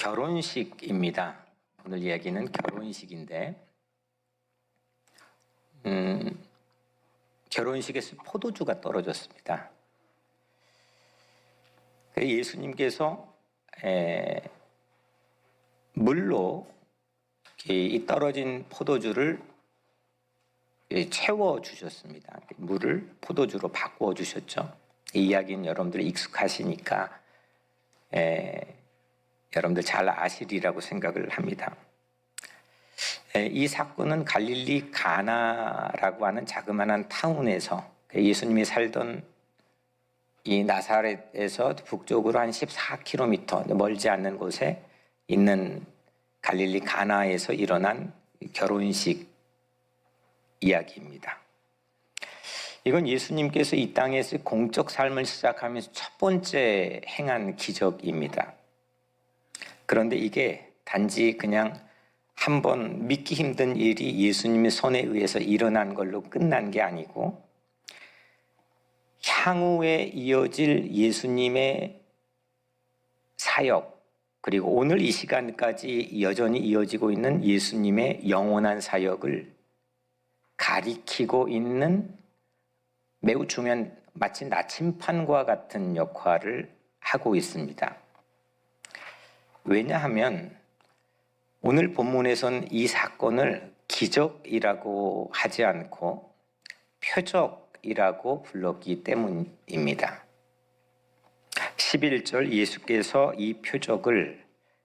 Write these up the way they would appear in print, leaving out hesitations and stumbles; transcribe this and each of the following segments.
결혼식입니다. 오늘 이야기는 결혼식인데 결혼식에서 포도주가 떨어졌습니다. 예수님께서 물로 이 떨어진 포도주를 채워주셨습니다. 물을 포도주로 바꾸어 주셨죠. 이 이야기는 여러분들이 익숙하시니까 여러분들 잘 아시리라고 생각을 합니다. 이 사건은 갈릴리 가나라고 하는 자그마한 타운에서 예수님이 살던 이 나사렛에서 북쪽으로 한 14km 멀지 않는 곳에 있는 갈릴리 가나에서 일어난 결혼식 이야기입니다. 이건 예수님께서 이 땅에서 공적 삶을 시작하면서 첫 번째 행한 기적입니다. 그런데 이게 단지 그냥 한번 믿기 힘든 일이 예수님의 손에 의해서 일어난 걸로 끝난 게 아니고 향후에 이어질 예수님의 사역, 그리고 오늘 이 시간까지 여전히 이어지고 있는 예수님의 영원한 사역을 가리키고 있는 매우 중요한 마치 나침판과 같은 역할을 하고 있습니다. 왜냐하면 오늘 본문에서는 이 사건을 기적이라고 하지 않고 표적이라고 불렀기 때문입니다. 11절 예수께서 이 표적을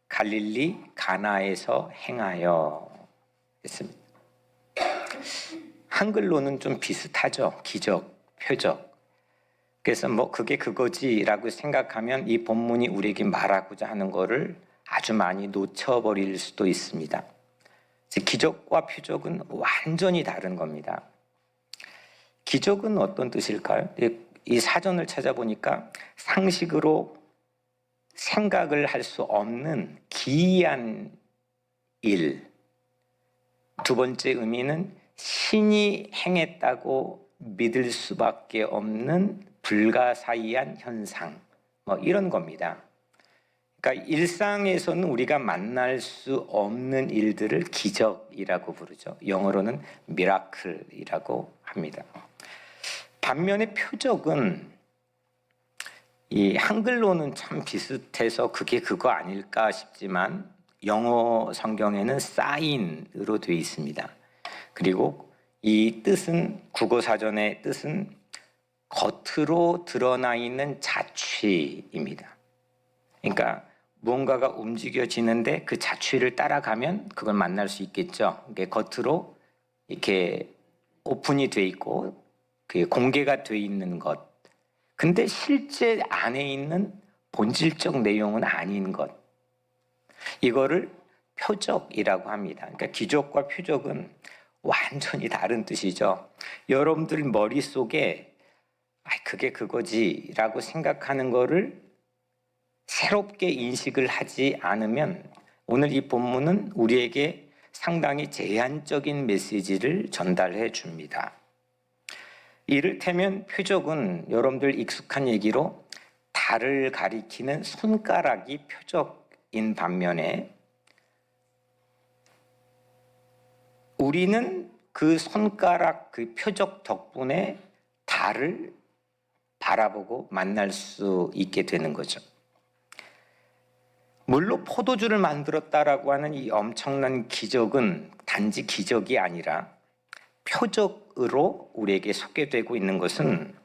갈릴리 가나에서 행하여 했습니다. 한글로는 좀 비슷하죠. 기적, 표적. 그래서 그게 그거지라고 생각하면 이 본문이 우리에게 말하고자 하는 거를 아주 많이 놓쳐버릴 수도 있습니다. 기적과 표적은 완전히 다른 겁니다. 기적은 어떤 뜻일까요? 이 사전을 찾아보니까 상식으로 생각을 할 수 없는 기이한 일. 두 번째 의미는 신이 행했다고 믿을 수밖에 없는 불가사의한 현상. 이런 겁니다. 그러니까 일상에서는 우리가 만날 수 없는 일들을 기적이라고 부르죠. 영어로는 미라클이라고 합니다. 반면에 표적은 이 한글로는 참 비슷해서 그게 그거 아닐까 싶지만 영어 성경에는 사인으로 되어 있습니다. 그리고 이 뜻은 국어 사전의 뜻은 겉으로 드러나 있는 자취입니다. 그러니까 무언가가 움직여지는데 그 자취를 따라가면 그걸 만날 수 있겠죠. 이게 겉으로 이렇게 오픈이 돼 있고 공개가 돼 있는 것. 근데 실제 안에 있는 본질적 내용은 아닌 것. 이거를 표적이라고 합니다. 그러니까 기적과 표적은 완전히 다른 뜻이죠. 여러분들 머릿속에 그게 그거지라고 생각하는 거를 새롭게 인식을 하지 않으면 오늘 이 본문은 우리에게 상당히 제한적인 메시지를 전달해 줍니다. 이를테면 표적은 여러분들 익숙한 얘기로 달을 가리키는 손가락이 표적인 반면에 우리는 그 손가락 그 표적 덕분에 달을 바라보고 만날 수 있게 되는 거죠. 물로 포도주를 만들었다라고 하는 이 엄청난 기적은 단지 기적이 아니라 표적으로 우리에게 소개되고 있는 것은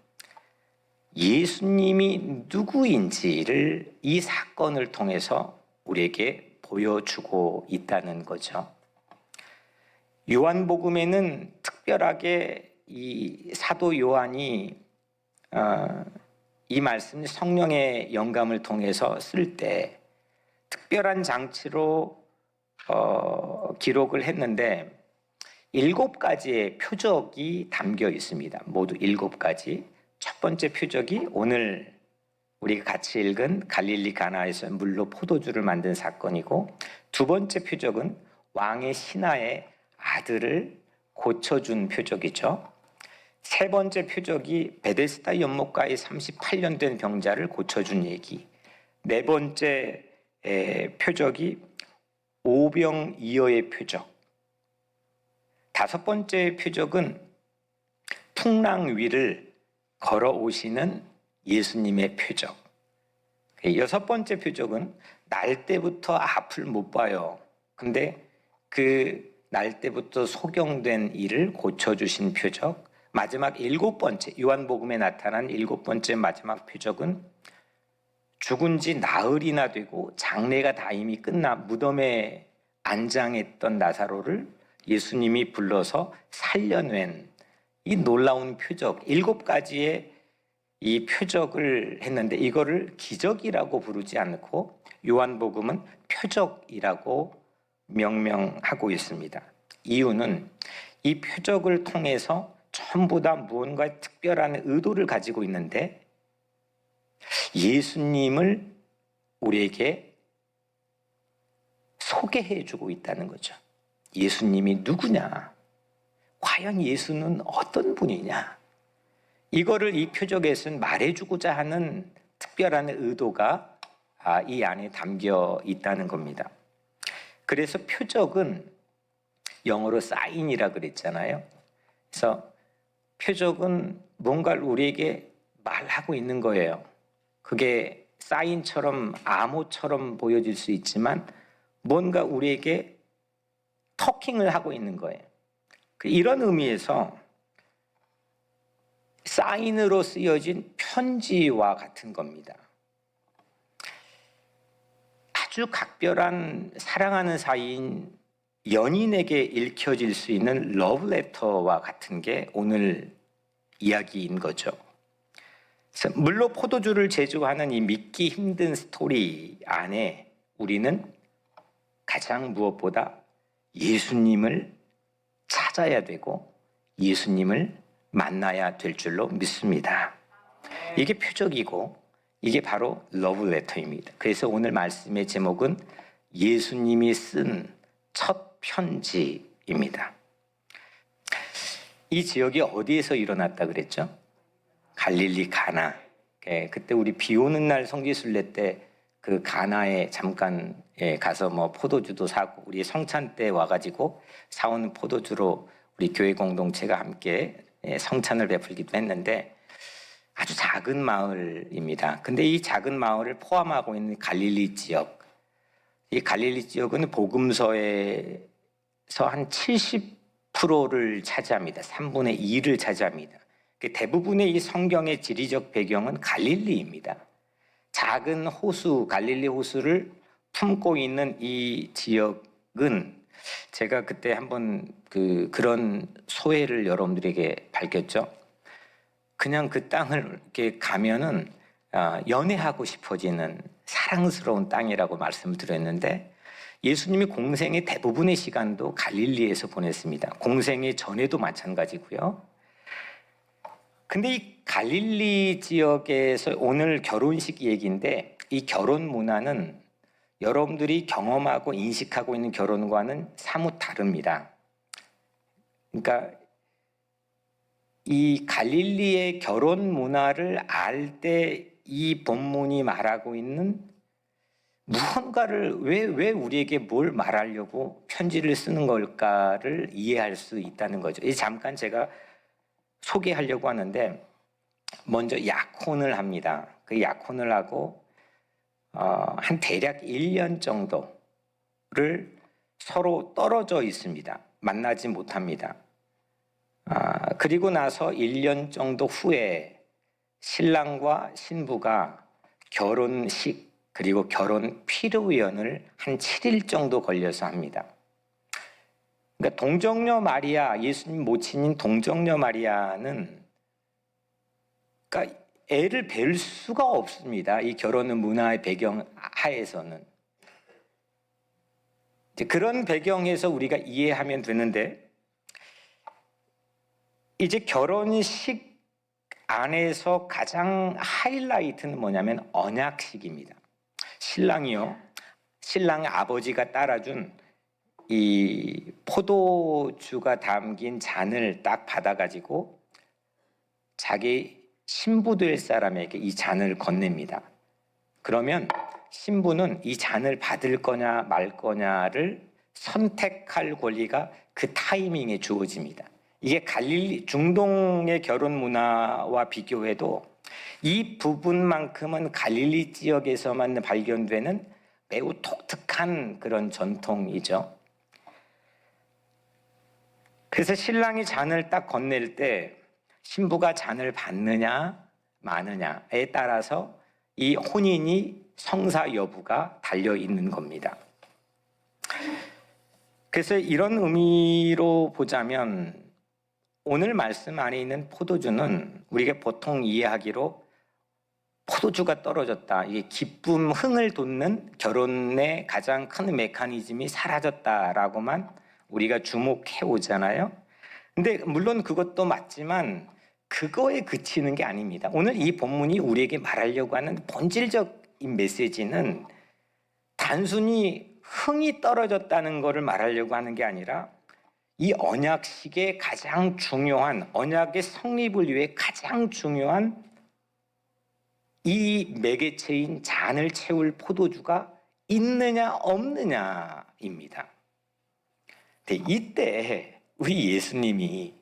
예수님이 누구인지를 이 사건을 통해서 우리에게 보여주고 있다는 거죠. 요한복음에는 특별하게 이 사도 요한이 이 말씀을 성령의 영감을 통해서 쓸 때 특별한 장치로 기록을 했는데 7가지의 표적이 담겨 있습니다. 모두 7가지. 첫 번째 표적이 오늘 우리가 같이 읽은 갈릴리 가나에서 물로 포도주를 만든 사건이고, 두 번째 표적은 왕의 신하의 아들을 고쳐준 표적이죠. 세 번째 표적이 베데스다 연못가에 38년 된 병자를 고쳐준 얘기. 네 번째 표적이 오병이어의 표적, 다섯 번째 표적은 풍랑 위를 걸어오시는 예수님의 표적, 여섯 번째 표적은 날 때부터 앞을 못 봐요. 근데 그 날 때부터 소경된 이를 고쳐주신 표적, 마지막 일곱 번째, 요한복음에 나타난 일곱 번째 마지막 표적은 죽은 지 나흘이나 되고 장례가 다 이미 끝나 무덤에 안장했던 나사로를 예수님이 불러서 살려낸 이 놀라운 표적, 일곱 가지의 이 표적을 했는데 이거를 기적이라고 부르지 않고 요한복음은 표적이라고 명명하고 있습니다. 이유는 이 표적을 통해서 전부 다 무언가 특별한 의도를 가지고 있는데 예수님을 우리에게 소개해주고 있다는 거죠. 예수님이 누구냐? 과연 예수는 어떤 분이냐? 이거를 이 표적에서는 말해주고자 하는 특별한 의도가 이 안에 담겨 있다는 겁니다. 그래서 표적은 영어로 사인이라 그랬잖아요. 그래서 표적은 뭔가를 우리에게 말하고 있는 거예요. 그게 사인처럼 암호처럼 보여질 수 있지만 뭔가 우리에게 토킹을 하고 있는 거예요. 이런 의미에서 사인으로 쓰여진 편지와 같은 겁니다. 아주 각별한 사랑하는 사이인 연인에게 읽혀질 수 있는 러브레터와 같은 게 오늘 이야기인 거죠. 물로 포도주를 제조하는 이 믿기 힘든 스토리 안에 우리는 가장 무엇보다 예수님을 찾아야 되고 예수님을 만나야 될 줄로 믿습니다. 이게 표적이고 이게 바로 러브레터입니다. 그래서 오늘 말씀의 제목은 예수님이 쓴 첫 편지입니다. 이 지역이 어디에서 일어났다 그랬죠? 갈릴리 가나. 그때 우리 비 오는 날 성지순례 때 그 가나에 잠깐 가서 뭐 포도주도 사고 우리 성찬 때 와가지고 사온 포도주로 우리 교회 공동체가 함께 성찬을 베풀기도 했는데 아주 작은 마을입니다. 근데 이 작은 마을을 포함하고 있는 갈릴리 지역, 이 갈릴리 지역은 복음서에서 한 70%를 차지합니다. 3분의 2를 차지합니다. 대부분의 이 성경의 지리적 배경은 갈릴리입니다. 작은 호수, 갈릴리 호수를 품고 있는 이 지역은 제가 그때 한번 그런 소회를 여러분들에게 밝혔죠. 그냥 그 땅을 이렇게 가면은 연애하고 싶어지는 사랑스러운 땅이라고 말씀을 드렸는데 예수님이 공생의 대부분의 시간도 갈릴리에서 보냈습니다. 공생의 전에도 마찬가지고요. 근데 이 갈릴리 지역에서 오늘 결혼식 얘기인데 이 결혼 문화는 여러분들이 경험하고 인식하고 있는 결혼과는 사뭇 다릅니다. 그러니까 이 갈릴리의 결혼 문화를 알 때 이 본문이 말하고 있는 무언가를 왜 우리에게 뭘 말하려고 편지를 쓰는 걸까를 이해할 수 있다는 거죠. 잠깐 제가 소개하려고 하는데 먼저 약혼을 합니다. 그 약혼을 하고 한 대략 1년 정도를 서로 떨어져 있습니다. 만나지 못합니다. 그리고 나서 1년 정도 후에 신랑과 신부가 결혼식 그리고 결혼 피로연을 한 7일 정도 걸려서 합니다. 그러니까 동정녀 마리아, 예수님 모친인 동정녀 마리아는 그러니까 애를 뵐 수가 없습니다. 이 결혼 문화의 배경 하에서는. 이제 그런 배경에서 우리가 이해하면 되는데 이제 결혼식 안에서 가장 하이라이트는 뭐냐면 언약식입니다. 신랑이요. 신랑의 아버지가 따라준 이 포도주가 담긴 잔을 딱 받아가지고 자기 신부 될 사람에게 이 잔을 건넵니다. 그러면 신부는 이 잔을 받을 거냐 말 거냐를 선택할 권리가 그 타이밍에 주어집니다. 이게 갈릴리 중동의 결혼 문화와 비교해도 이 부분만큼은 갈릴리 지역에서만 발견되는 매우 독특한 그런 전통이죠. 그래서 신랑이 잔을 딱 건넬 때 신부가 잔을 받느냐 마느냐에 따라서 이 혼인이 성사 여부가 달려 있는 겁니다. 그래서 이런 의미로 보자면 오늘 말씀 안에 있는 포도주는 우리가 보통 이해하기로 포도주가 떨어졌다, 이게 기쁨, 흥을 돋는 결혼의 가장 큰 메커니즘이 사라졌다라고만 우리가 주목해 오잖아요. 근데 물론 그것도 맞지만 그거에 그치는 게 아닙니다. 오늘 이 본문이 우리에게 말하려고 하는 본질적인 메시지는 단순히 흥이 떨어졌다는 것을 말하려고 하는 게 아니라 이 언약식의 가장 중요한, 언약의 성립을 위해 가장 중요한 이 매개체인 잔을 채울 포도주가 있느냐 없느냐입니다. 근데 이때 우리 예수님이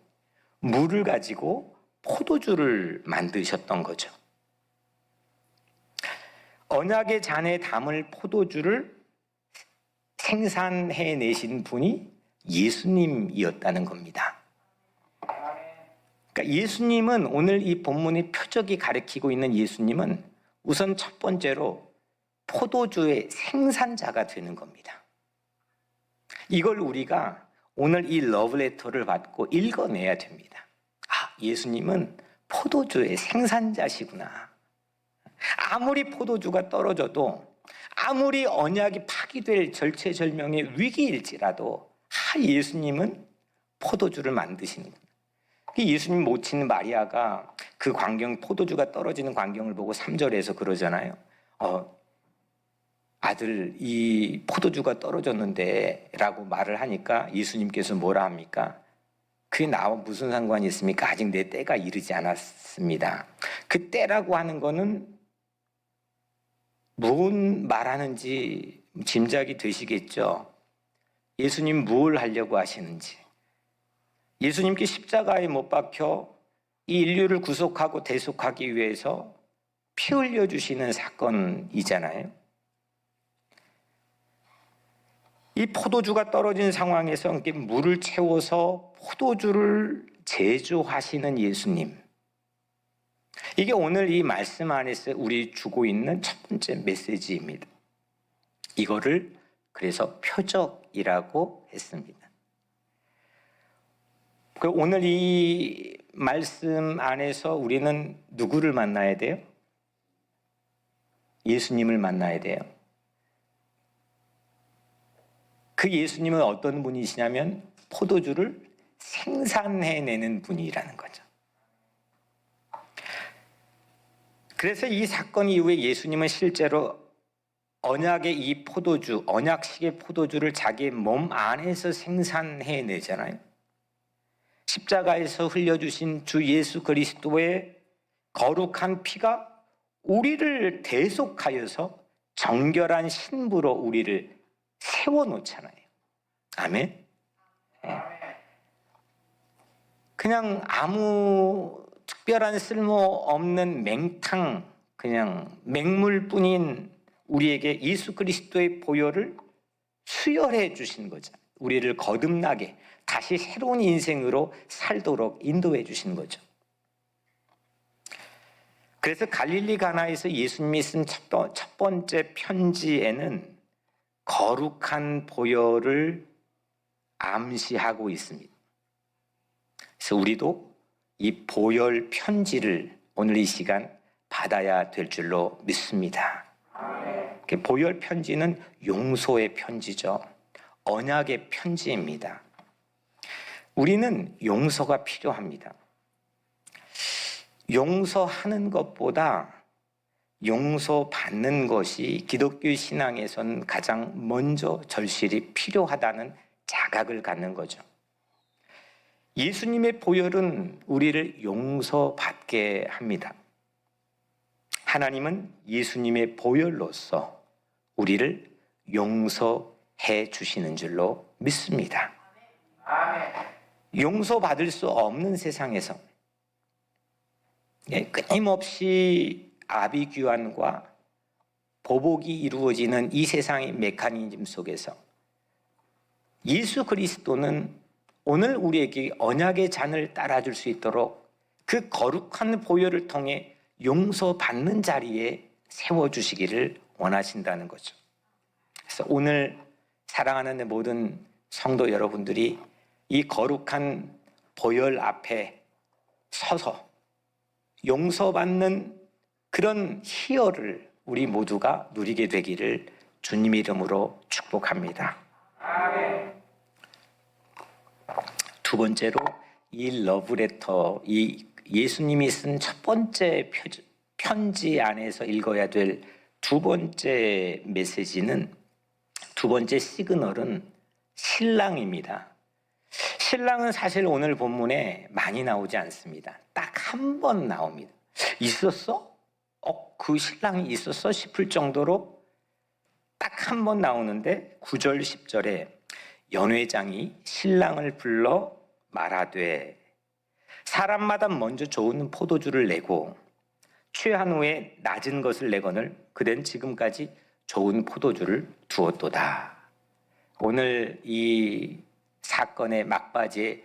물을 가지고 포도주를 만드셨던 거죠. 언약의 잔에 담을 포도주를 생산해 내신 분이 예수님이었다는 겁니다. 그러니까 예수님은, 오늘 이 본문의 표적이 가리키고 있는 예수님은 우선 첫 번째로 포도주의 생산자가 되는 겁니다. 이걸 우리가 오늘 이 러브레터를 받고 읽어내야 됩니다. 아, 예수님은 포도주의 생산자시구나. 아무리 포도주가 떨어져도, 아무리 언약이 파기될 절체절명의 위기일지라도 예수님은 포도주를 만드시는구나. 예수님 모친 마리아가 그 광경, 포도주가 떨어지는 광경을 보고 3절에서 그러잖아요. 아들, 이 포도주가 떨어졌는데 라고 말을 하니까 예수님께서 뭐라 합니까? 그게 나와 무슨 상관이 있습니까? 아직 내 때가 이르지 않았습니다. 그 때라고 하는 거는 무슨 말하는지 짐작이 되시겠죠? 예수님 뭘 하려고 하시는지. 예수님께 십자가에 못 박혀 이 인류를 구속하고 대속하기 위해서 피 흘려주시는 사건이잖아요. 이 포도주가 떨어진 상황에서 물을 채워서 포도주를 제조하시는 예수님. 이게 오늘 이 말씀 안에서 우리 주고 있는 첫 번째 메시지입니다. 이거를 그래서 표적이라고 했습니다. 오늘 이 말씀 안에서 우리는 누구를 만나야 돼요? 예수님을 만나야 돼요. 그 예수님은 어떤 분이시냐면 포도주를 생산해내는 분이라는 거죠. 그래서 이 사건 이후에 예수님은 실제로 언약의 이 포도주, 언약식의 포도주를 자기 몸 안에서 생산해내잖아요. 십자가에서 흘려주신 주 예수 그리스도의 거룩한 피가 우리를 대속하여서 정결한 신부로 우리를 세워놓잖아요. 아멘. 그냥 아무 특별한 쓸모없는 맹탕, 그냥 맹물뿐인 우리에게 예수 그리스도의 보혈을 수혈해 주신 거죠. 우리를 거듭나게 다시 새로운 인생으로 살도록 인도해 주신 거죠. 그래서 갈릴리 가나에서 예수님이 쓴 첫 번째 편지에는 거룩한 보혈을 암시하고 있습니다. 그래서 우리도 이 보혈 편지를 오늘 이 시간 받아야 될 줄로 믿습니다. 보혈 편지는 용서의 편지죠. 언약의 편지입니다. 우리는 용서가 필요합니다. 용서하는 것보다 용서받는 것이 기독교 신앙에서는 가장 먼저 절실히 필요하다는 자각을 갖는 거죠. 예수님의 보혈은 우리를 용서받게 합니다. 하나님은 예수님의 보혈로서 우리를 용서해 주시는 줄로 믿습니다. 용서받을 수 없는 세상에서 끊임없이 아비규환과 보복이 이루어지는 이 세상의 메커니즘 속에서 예수 그리스도는 오늘 우리에게 언약의 잔을 따라줄 수 있도록 그 거룩한 보혈을 통해 용서받는 자리에 세워주시기를 원하신다는 거죠. 그래서 오늘 사랑하는 내 모든 성도 여러분들이 이 거룩한 보혈 앞에 서서 용서받는 그런 희열을 우리 모두가 누리게 되기를 주님 이름으로 축복합니다. 두 번째로 이 러브레터, 이 예수님이 쓴 첫 번째 편지 안에서 읽어야 될 두 번째 메시지는, 두 번째 시그널은 신랑입니다. 신랑은 사실 오늘 본문에 많이 나오지 않습니다. 딱 한 번 나옵니다. 있었어? 그 신랑이 있었어? 싶을 정도로 딱 한 번 나오는데 9절 10절에 연회장이 신랑을 불러 말하되 사람마다 먼저 좋은 포도주를 내고 취한 후에 낮은 것을 내거늘 그댄 지금까지 좋은 포도주를 두었도다. 오늘 이 사건의 막바지에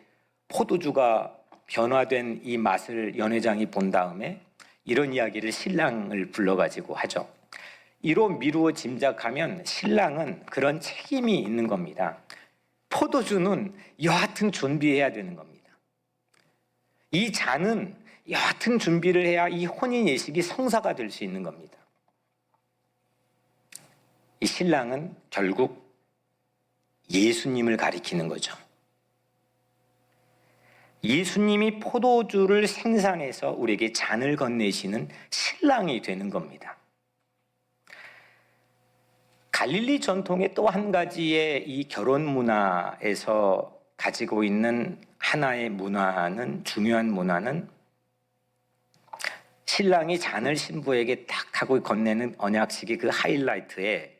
포도주가 변화된 이 맛을 연회장이 본 다음에 이런 이야기를 신랑을 불러가지고 하죠. 이로 미루어 짐작하면 신랑은 그런 책임이 있는 겁니다. 포도주는 여하튼 준비해야 되는 겁니다. 이 잔은 여하튼 준비를 해야 이 혼인 예식이 성사가 될 수 있는 겁니다. 이 신랑은 결국 예수님을 가리키는 거죠. 예수님이 포도주를 생산해서 우리에게 잔을 건네시는 신랑이 되는 겁니다. 갈릴리 전통의 또 한 가지의 이 결혼 문화에서 가지고 있는 하나의 문화는, 중요한 문화는 신랑이 잔을 신부에게 딱 하고 건네는 언약식의 그 하이라이트에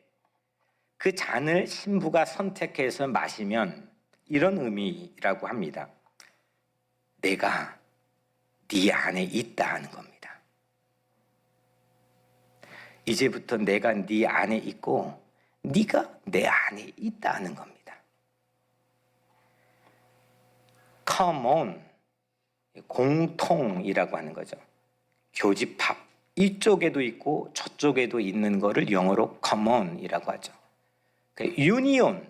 그 잔을 신부가 선택해서 마시면 이런 의미라고 합니다. 내가 네 안에 있다 하는 겁니다. 이제부터 내가 네 안에 있고 네가 내 안에 있다 하는 겁니다. common, 공통이라고 하는 거죠. 교집합, 이쪽에도 있고 저쪽에도 있는 거를 영어로 common이라고 하죠. 유니온,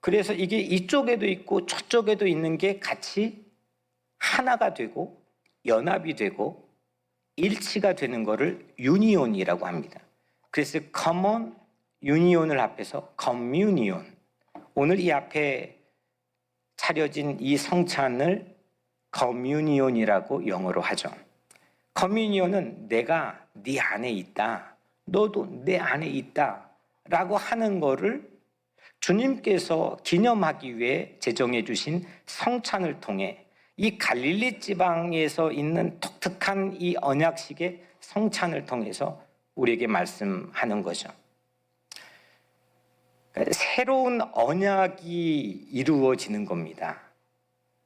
그래서 이게 이쪽에도 있고 저쪽에도 있는 게 같이 하나가 되고 연합이 되고 일치가 되는 거를 유니온이라고 합니다. 그래서 common, 유니온을 합해서 communion. 오늘 이 앞에 차려진 이 성찬을 communion이라고 영어로 하죠. communion은 내가 네 안에 있다, 너도 내 안에 있다 라고 하는 거를 주님께서 기념하기 위해 제정해 주신 성찬을 통해 이 갈릴리 지방에서 있는 독특한 이 언약식의 성찬을 통해서 우리에게 말씀하는 거죠. 새로운 언약이 이루어지는 겁니다.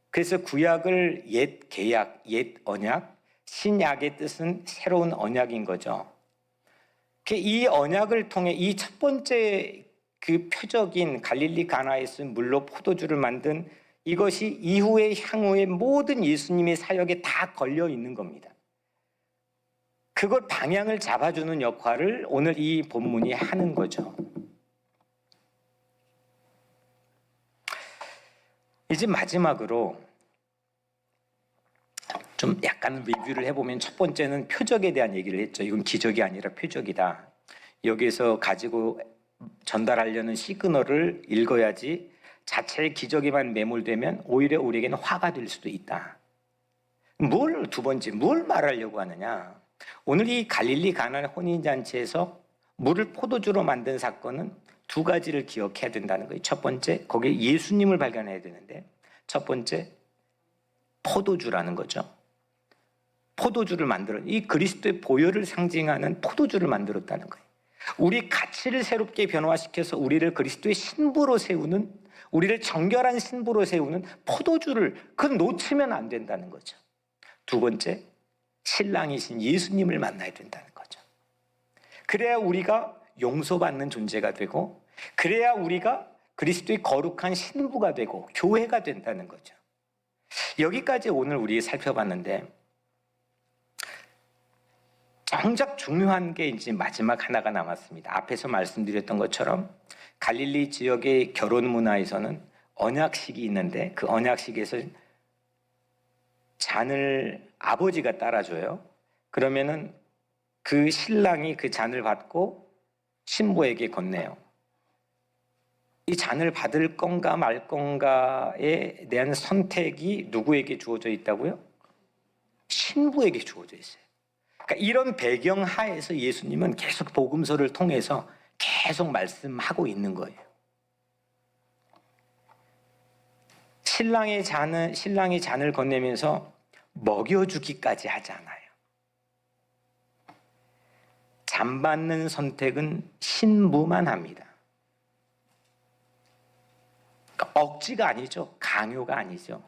그래서 구약을 옛 계약, 옛 언약, 신약의 뜻은 새로운 언약인 거죠. 이 언약을 통해 이 첫 번째 그 표적인 갈릴리 가나에서 물로 포도주를 만든 이것이 이후의 향후의 모든 예수님의 사역에 다 걸려 있는 겁니다. 그걸 방향을 잡아주는 역할을 오늘 이 본문이 하는 거죠. 이제 마지막으로 좀 약간 리뷰를 해보면 첫 번째는 표적에 대한 얘기를 했죠. 이건 기적이 아니라 표적이다. 여기서 가지고 전달하려는 시그널을 읽어야지 자체의 기적에만 매몰되면 오히려 우리에게는 화가 될 수도 있다. 두 번째, 뭘 말하려고 하느냐. 오늘 이 갈릴리 가나 혼인잔치에서 물을 포도주로 만든 사건은 두 가지를 기억해야 된다는 거예요. 첫 번째, 거기에 예수님을 발견해야 되는데, 첫 번째, 포도주라는 거죠. 포도주를 만들어, 이 그리스도의 보혈을 상징하는 포도주를 만들었다는 거예요. 우리 가치를 새롭게 변화시켜서 우리를 그리스도의 신부로 세우는, 우리를 정결한 신부로 세우는 포도주를 놓치면 안 된다는 거죠. 두 번째, 신랑이신 예수님을 만나야 된다는 거죠. 그래야 우리가 용서받는 존재가 되고, 그래야 우리가 그리스도의 거룩한 신부가 되고 교회가 된다는 거죠. 여기까지 오늘 우리 살펴봤는데, 정작 중요한 게 이제 마지막 하나가 남았습니다. 앞에서 말씀드렸던 것처럼 갈릴리 지역의 결혼 문화에서는 언약식이 있는데, 그 언약식에서 잔을 아버지가 따라줘요. 그러면은 그 신랑이 그 잔을 받고 신부에게 건네요. 이 잔을 받을 건가 말 건가에 대한 선택이 누구에게 주어져 있다고요? 신부에게 주어져 있어요. 그러니까 이런 배경 하에서 예수님은 계속 복음서를 통해서 계속 말씀하고 있는 거예요. 신랑이 잔을 건네면서 먹여주기까지 하지 않아요. 잔 받는 선택은 신부만 합니다. 그러니까 억지가 아니죠. 강요가 아니죠.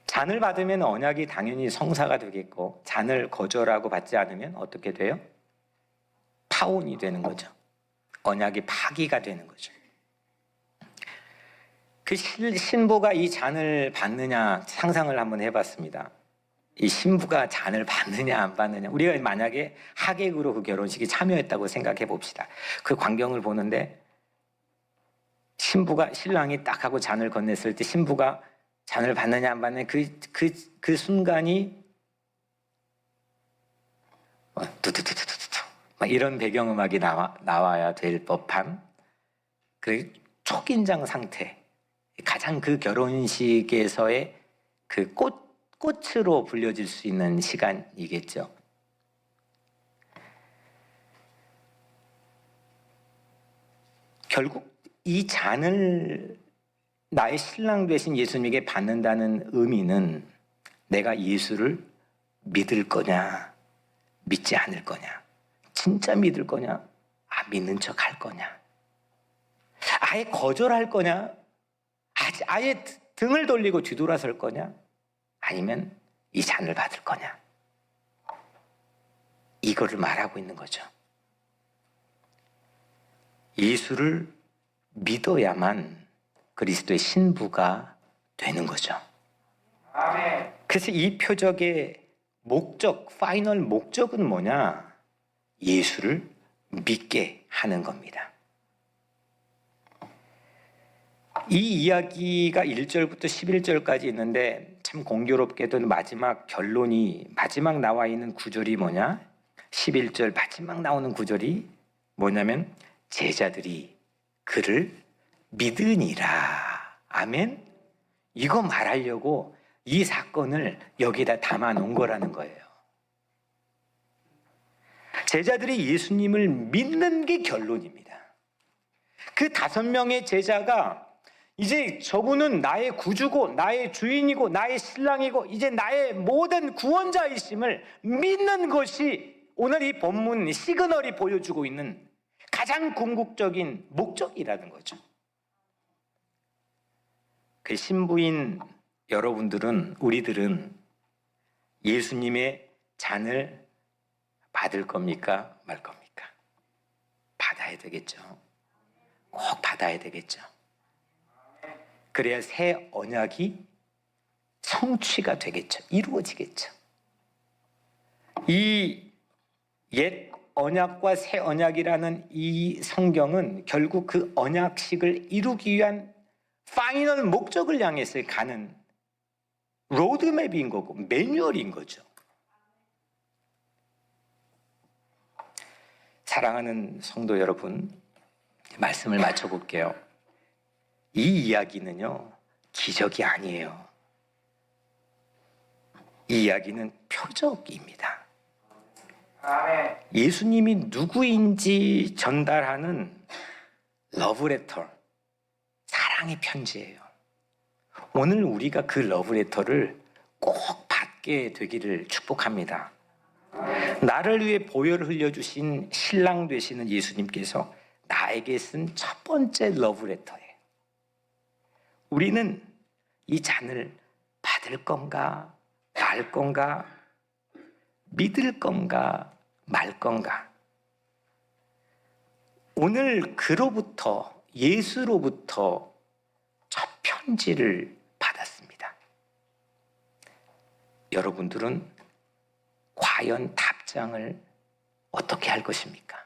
잔을 받으면 언약이 당연히 성사가 되겠고, 잔을 거절하고 받지 않으면 어떻게 돼요? 파혼이 되는 거죠. 언약이 파기가 되는 거죠. 그 신부가 이 잔을 받느냐 상상을 한번 해봤습니다. 이 신부가 잔을 받느냐 안 받느냐, 우리가 만약에 하객으로 그 결혼식에 참여했다고 생각해 봅시다. 그 광경을 보는데 신랑이 딱 하고 잔을 건넸을 때 신부가 잔을 받느냐 안 받느냐, 그 순간이 두두두두두두 막 이런 배경음악이 나와야 될 법한 그 초긴장 상태, 가장 그 결혼식에서의 그 꽃으로 불려질 수 있는 시간이겠죠. 결국 이 잔을 나의 신랑 되신 예수님에게 받는다는 의미는 내가 예수를 믿을 거냐, 믿지 않을 거냐, 진짜 믿을 거냐, 믿는 척 할 거냐, 아예 거절할 거냐, 아예 등을 돌리고 뒤돌아설 거냐, 아니면 이 잔을 받을 거냐, 이거를 말하고 있는 거죠. 예수를 믿어야만 그리스도의 신부가 되는 거죠. 그래서 이 표적의 목적, 파이널 목적은 뭐냐? 예수를 믿게 하는 겁니다. 이 이야기가 1절부터 11절까지 있는데 참 공교롭게도 마지막 나와 있는 구절이 뭐냐? 11절 마지막 나오는 구절이 뭐냐면 제자들이 그를 믿으니라. 아멘. 이거 말하려고 이 사건을 여기다 담아 놓은 거라는 거예요. 제자들이 예수님을 믿는 게 결론입니다. 그 5명의 제자가 이제 저분은 나의 구주고 나의 주인이고 나의 신랑이고 이제 나의 모든 구원자이심을 믿는 것이 오늘 이 본문 시그널이 보여주고 있는 가장 궁극적인 목적이라는 거죠. 그 신부인 여러분들은, 우리들은 예수님의 잔을 받을 겁니까? 말 겁니까? 받아야 되겠죠. 꼭 받아야 되겠죠. 그래야 새 언약이 성취가 되겠죠. 이루어지겠죠. 이 옛 언약과 새 언약이라는 이 성경은 결국 그 언약식을 이루기 위한 파이널 목적을 향해서 가는 로드맵인 거고 매뉴얼인 거죠. 사랑하는 성도 여러분, 말씀을 마쳐볼게요. 이 이야기는요, 기적이 아니에요. 이 이야기는 표적입니다. 예수님이 누구인지 전달하는 러브레터, 사랑의 편지예요. 오늘 우리가 그 러브레터를 꼭 받게 되기를 축복합니다. 나를 위해 보혈을 흘려주신 신랑 되시는 예수님께서 나에게 쓴 첫 번째 러브레터예요. 우리는 이 잔을 받을 건가 말 건가, 믿을 건가 말 건가. 오늘 그로부터, 예수로부터 첫 편지를 받았습니다. 여러분들은 과연 답장을 어떻게 할 것입니까?